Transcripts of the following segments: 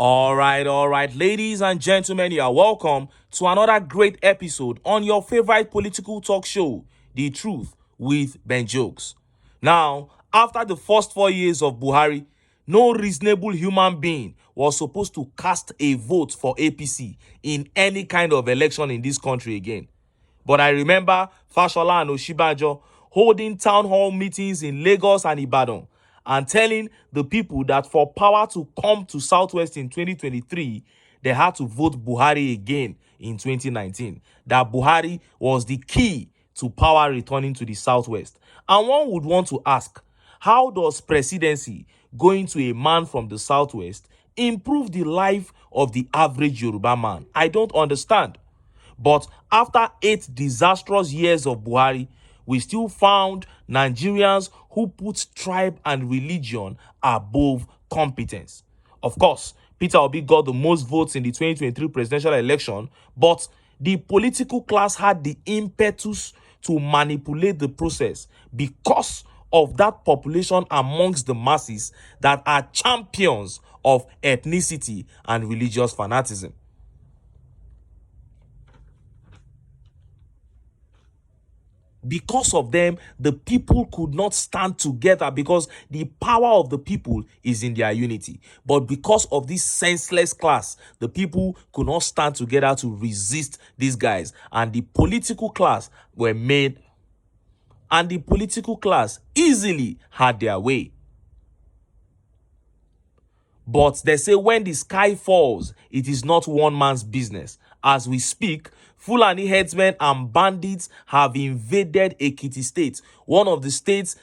All right, ladies and gentlemen, you are welcome to another great episode on your favorite political talk show, The Truth with Ben Jokes. Now, after the first 4 years of Buhari, no reasonable human being was supposed to cast a vote for APC in any kind of election in this country again. But I remember Fashola and Oshibajo holding town hall meetings in Lagos and Ibadan and telling the people that for power to come to Southwest in 2023, they had to vote Buhari again in 2019. That Buhari was the key to power returning to the Southwest. And one would want to ask, how does presidency going to a man from the Southwest improve the life of the average Yoruba man? I don't understand. But after 8 disastrous years of Buhari, we still found Nigerians who put tribe and religion above competence. Of course, Peter Obi got the most votes in the 2023 presidential election, but the political class had the impetus to manipulate the process because of that population amongst the masses that are champions of ethnicity and religious fanaticism. Because of them, the people could not stand together because the power of the people is in their unity. But because of this senseless class, the people could not stand together to resist these guys. And the political class were made, and the political class easily had their way. But they say when the sky falls, it is not one man's business. As we speak, Fulani headsmen and bandits have invaded Ekiti State, one of the states.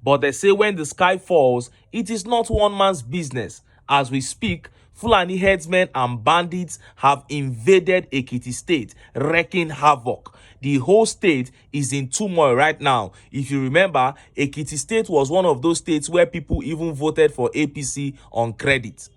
But they say when the sky falls, it is not one man's business. As we speak, Fulani headsmen and bandits have invaded Ekiti State, wreaking havoc. The whole state is in turmoil right now. If you remember, Ekiti State was one of those states where people even voted for APC on credit.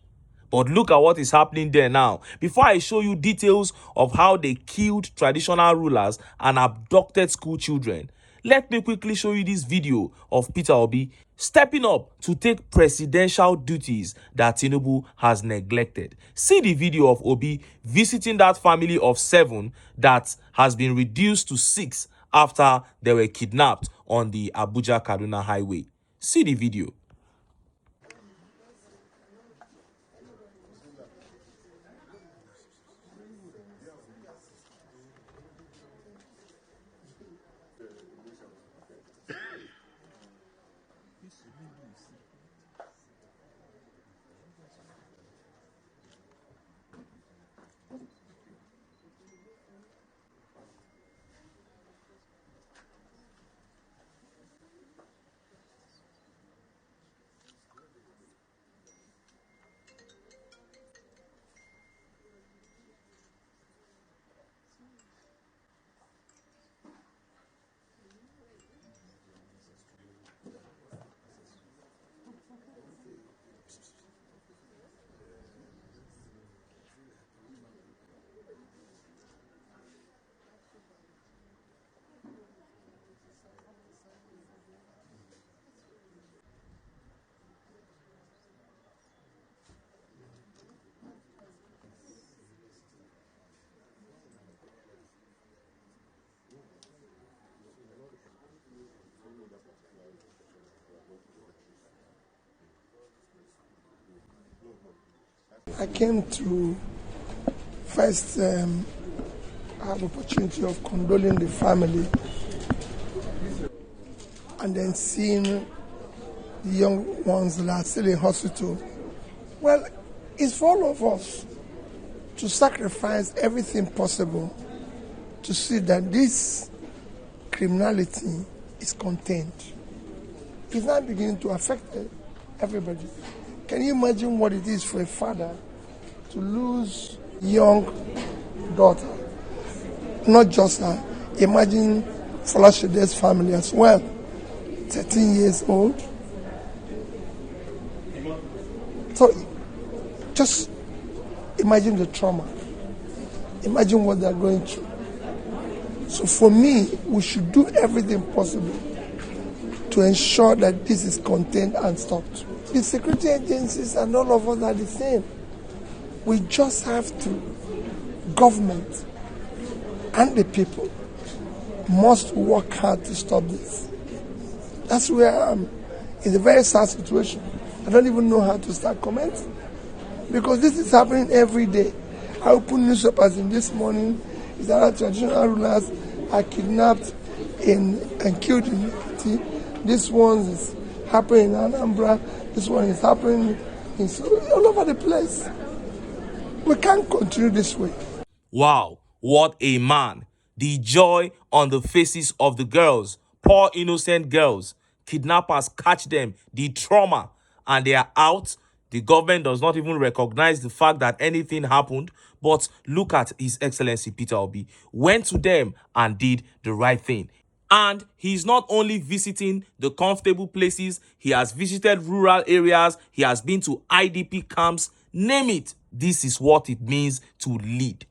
But look at what is happening there now. Before I show you details of how they killed traditional rulers and abducted school children, let me quickly show you this video of Peter Obi stepping up to take presidential duties that Tinubu has neglected. See the video of Obi visiting that family of 7 that has been reduced to 6 after they were kidnapped on the Abuja-Kaduna highway. See the video. I came to first have opportunity of condoling the family and then seeing the young ones that are still in hospital. Well, it's for all of us to sacrifice everything possible to see that this criminality is contained. It's not beginning to affect everybody. Can you imagine what it is for a father to lose young daughter? Not just her. Imagine Folashade's family as well. 13 years old. So just imagine the trauma. Imagine what they're going through. So for me, we should do everything possible to ensure that this is contained and stopped. The security agencies and all of us are the same. We just have to, government and the people must work hard to stop this. That's where I am. It's a very sad situation. I don't even know how to start commenting because this is happening every day. I opened newspapers in this morning. Is that our traditional rulers are kidnapped and killed in Haiti. This one is happening in Anambra. This one is happening all over the place. We can't continue this way. Wow, what a man. The joy on the faces of the girls, poor innocent girls. Kidnappers catch them, the trauma, and they are out. The government does not even recognize the fact that anything happened. But look at His Excellency Peter Obi. Went to them and did the right thing. And he's not only visiting the comfortable places, he has visited rural areas, he has been to IDP camps, name it. This is what it means to lead.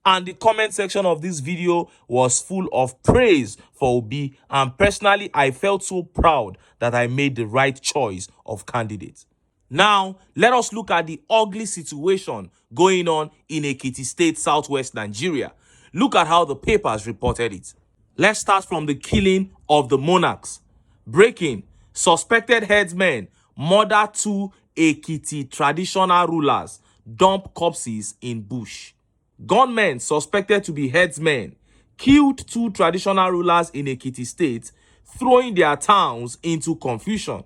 And the comment section of this video was full of praise for Obi, and personally I felt so proud that I made the right choice of candidate. Now, let us look at the ugly situation going on in Ekiti State, southwest Nigeria. Look at how the papers reported it. Let's start from the killing of the monarchs. Breaking: suspected headsmen murder two Ekiti traditional rulers, dump corpses in bush. Gunmen suspected to be headsmen killed two traditional rulers in Ekiti State, throwing their towns into confusion.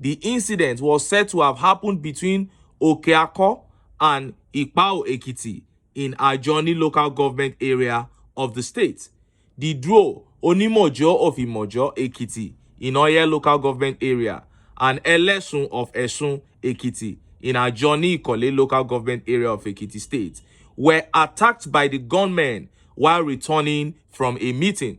The incident was said to have happened between Okeako and Ipao Ekiti in Ajoni local government area of the state. The Dro Onimojo of Imojo Ekiti in Oye local government area and Elesun of Esun Ekiti in Ajoni Ikole local government area of Ekiti State were attacked by the gunmen while returning from a meeting.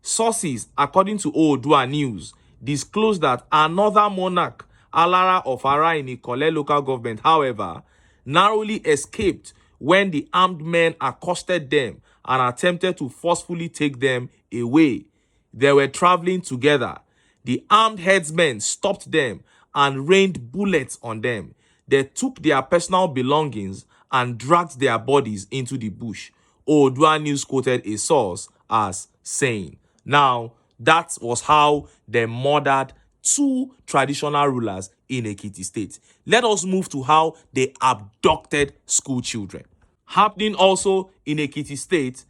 Sources, according to Oodua News, disclosed that another monarch, Alara of Ara in Ikole local government, however, narrowly escaped when the armed men accosted them and attempted to forcefully take them away. They were traveling together. The armed headsmen stopped them and rained bullets on them. They took their personal belongings and dragged their bodies into the bush. Oodua News quoted a source as saying. Now, that was how they murdered two traditional rulers in Ekiti State. Let us move to how they abducted school children. Happening also in Ekiti State,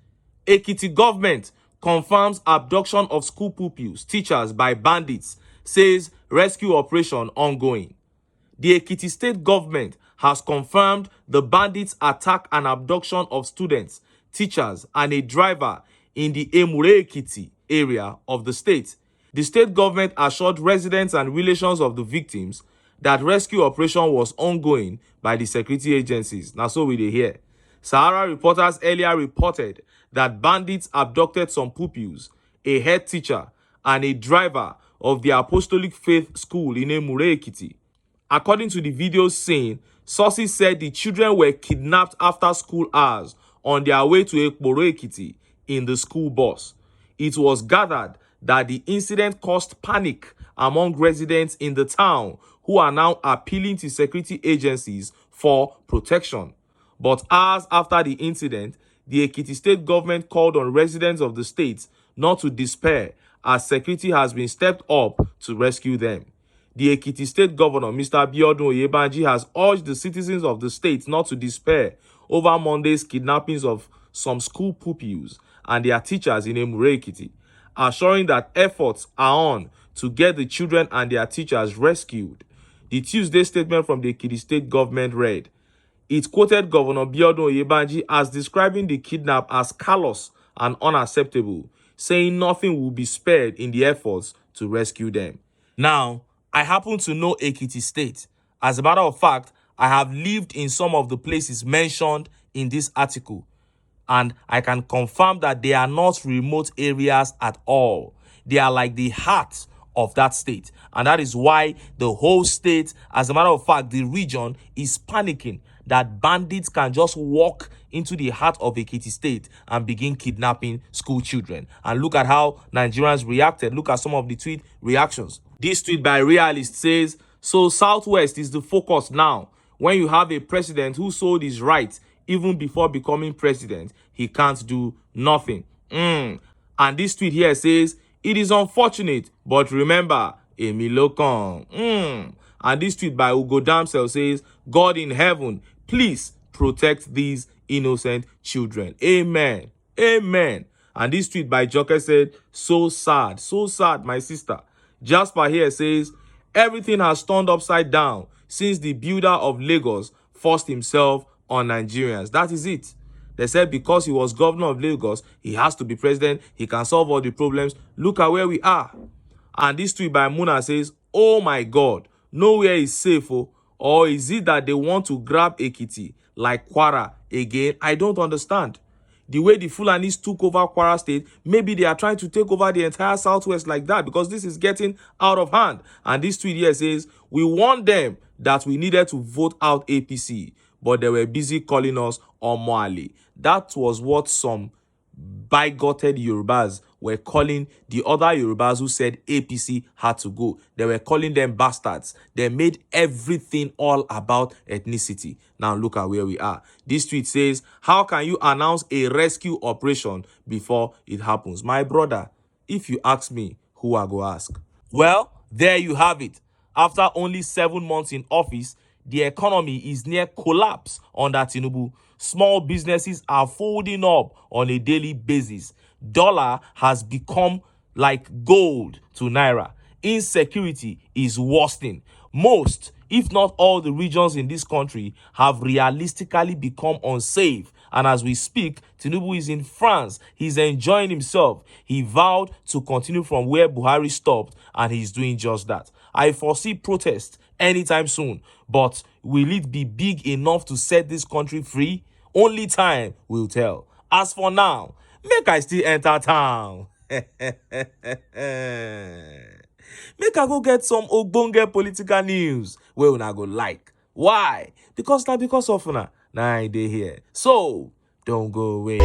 Ekiti government confirms abduction of school pupils, teachers by bandits, says rescue operation ongoing. The Ekiti State government has confirmed the bandits' attack and abduction of students, teachers, and a driver in the Emure Ekiti area of the state. The state government assured residents and relations of the victims that rescue operation was ongoing by the security agencies. Now, so we dey hear. Sahara reporters earlier reported that bandits abducted some pupils, a head teacher, and a driver of the Apostolic Faith School in Emure Ekiti. According to the videos seen, sources said the children were kidnapped after school hours on their way to Ekporo Ekiti in the school bus. It was gathered that the incident caused panic among residents in the town who are now appealing to security agencies for protection. But hours after the incident, the Ekiti State government called on residents of the state not to despair as security has been stepped up to rescue them. The Ekiti State Governor, Mr. Biodun Oyebanji, has urged the citizens of the state not to despair over Monday's kidnappings of some school pupils and their teachers in Emure Ekiti, assuring that efforts are on to get the children and their teachers rescued. The Tuesday statement from the Ekiti State government read, it quoted Governor Biodun Oyebanji as describing the kidnap as callous and unacceptable, saying nothing will be spared in the efforts to rescue them. Now, I happen to know Ekiti State. As a matter of fact, I have lived in some of the places mentioned in this article, and I can confirm that they are not remote areas at all. They are like the heart of that state, and that is why the whole state, as a matter of fact, the region is panicking. that bandits can just walk into the heart of Ekiti State and begin kidnapping school children. And look at how Nigerians reacted. Look at some of the tweet reactions. This tweet by Realist says, so Southwest is the focus now. When you have a president who sold his rights even before becoming president, he can't do nothing. And this tweet here says, it is unfortunate, but remember, Emi Lokan. And this tweet by Ugo Damsel says, God in heaven, please protect these innocent children. Amen. Amen. And this tweet by Joker said, so sad, my sister. Jasper here says, everything has turned upside down since the builder of Lagos forced himself on Nigerians. That is it. They said because he was governor of Lagos, he has to be president. He can solve all the problems. Look at where we are. And this tweet by Muna says, oh my God, nowhere is safe. Oh. Or is it that they want to grab Ekiti like Kwara again? I don't understand. The way the Fulanis took over Kwara State, maybe they are trying to take over the entire Southwest like that, because this is getting out of hand. And this tweet here says, we warned them that we needed to vote out APC, but they were busy calling us Omoali. That was what some bigoted Yorubas were calling the other Yorubas who said APC had to go. They were calling them bastards. They made everything all about ethnicity. Now look at where we are. This tweet says, how can you announce a rescue operation before it happens? My brother, if you ask me, who I go ask? Well, there you have it. After only 7 months in office, the economy is near collapse under Tinubu. Small businesses are folding up on a daily basis. Dollar has become like gold to Naira. Insecurity is worsening. Most, if not all, the regions in this country have realistically become unsafe. And as we speak, Tinubu is in France. He's enjoying himself. He vowed to continue from where Buhari stopped, and he's doing just that. I foresee protests anytime soon, but will it be big enough to set this country free? Only time will tell. As for now, make I still enter town. Make I go get some ogbonge political news wey una go like. Why? Because of una na I dey here. So don't go away.